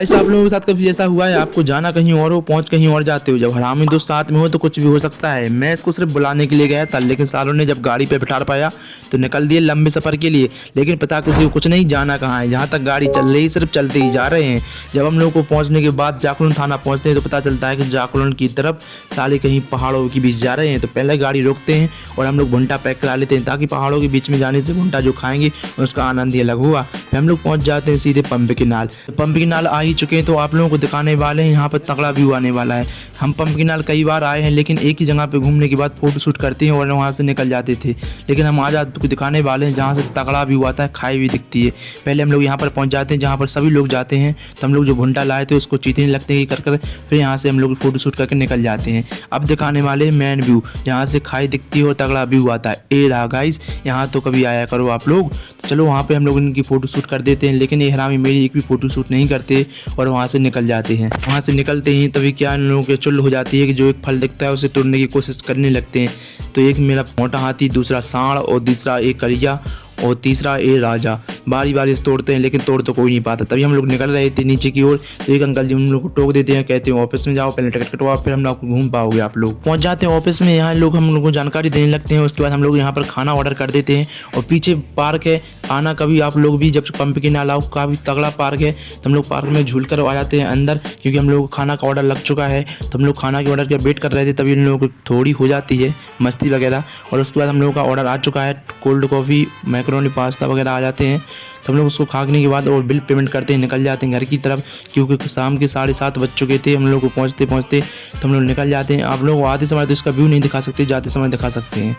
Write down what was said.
ऐसा आप लोगों के साथ कभी ऐसा हुआ है आपको जाना कहीं और हो, पहुंच कहीं और जाते हो, जब हरामी दोस्त साथ में हो तो कुछ भी हो सकता है। मैं इसको सिर्फ बुलाने के लिए गया था, लेकिन सालों ने जब गाड़ी पे बिठा पाया तो निकल दिए लंबे सफर के लिए। लेकिन पता किसी को कुछ नहीं, जाना कहाँ है, जहाँ तक गाड़ी चल रही सिर्फ चलते ही जा रहे हैं। जब हम लोग को पहुंचने के बाद जाकुलन थाना पहुंचते हैं तो पता चलता है कि जाकुलन की तरफ साले कहीं पहाड़ों के बीच जा रहे हैं। तो पहले गाड़ी रोकते हैं और हम लोग भुंटा पैक करा लेते हैं, ताकि पहाड़ों के बीच में जाने से भुंटा जो खाएंगे उसका आनंद ही अलग हुआ। फिर हम लोग पहुंच जाते हैं सीधे पंप के नाल। पंप के नाल आ ही चुके हैं तो आप लोगों को दिखाने वाले हैं यहाँ पर तगड़ा व्यू आने वाला है। हम पंप के नाल कई बार आए हैं, लेकिन एक ही जगह पे घूमने के बाद फोटो शूट करते हैं और वहाँ से निकल जाते थे। लेकिन हम आज आपको दिखाने वाले हैं जहाँ से तगड़ा व्यू आता है, खाई भी दिखती है। पहले हम लोग यहाँ पर पहुँच जाते हैं जहाँ पर सभी लोग जाते हैं। तो हम लोग जो भुंटा लाए थे उसको चीतने लगते हैं कर फिर यहाँ से हम लोग फोटो शूट करके निकल जाते हैं। अब दिखाने वाले मेन व्यू जहाँ से खाई दिखती है और तगड़ा व्यू आता है। ए रहा गाइस, यहाँ तो कभी आया करो आप लोग। तो चलो वहाँ पे हम लोग इनकी फ़ोटो शूट कर देते हैं, लेकिन ये हरामी मेरी एक भी फ़ोटो शूट नहीं करते और वहाँ से निकल जाते हैं। वहाँ से निकलते ही तभी क्या इन लोगों के चुल हो जाती है कि जो एक फल दिखता है उसे तोड़ने की कोशिश करने लगते हैं। तो एक मेरा मोटा हाथी, दूसरा सांड और तीसरा एक करिया और तीसरा ए राजा बारी बारी से तोड़ते हैं, लेकिन तोड़ तो कोई नहीं पाता। तभी हम लोग निकल रहे थे नीचे की ओर तो एक अंकल जी उन लोग को टोक देते हैं, कहते हैं ऑफिस में जाओ, पहले टिकट कटवाओ, फिर हम लोग घूम पाओगे। आप लोग पहुंच जाते हैं ऑफिस में, यहाँ लोग हम लोग को जानकारी देने लगते हैं। उसके बाद हम लोग यहाँ पर खाना ऑर्डर कर देते हैं और पीछे पार्क है। आना कभी आप लोग भी, जब पंप के नाल आओ, काफ़ी तगड़ा पार्क है। तो हम लोग पार्क में झूल कर आ जाते हैं अंदर, क्योंकि हम लोग को खाना का ऑर्डर लग चुका है। तो हम लोग खाना के ऑर्डर के वेट कर रहे थे, तभी इन लोगों को थोड़ी हो जाती है मस्ती वगैरह। और उसके बाद हम लोगों का ऑर्डर आ चुका है, कोल्ड कॉफ़ी, मैक्रोनी, पास्ता वगैरह आ जाते हैं। तो हम लोग उसको खाने के बाद और बिल पेमेंट करते हैं, निकल जाते हैं घर की तरफ, क्योंकि शाम के 7:30 बज चुके थे हम लोग को पहुँचते पहुँचते। तो हम लोग निकल जाते हैं। आप लोग आते समय तो इसका व्यू नहीं दिखा सकते, जाते समय दिखा सकते हैं।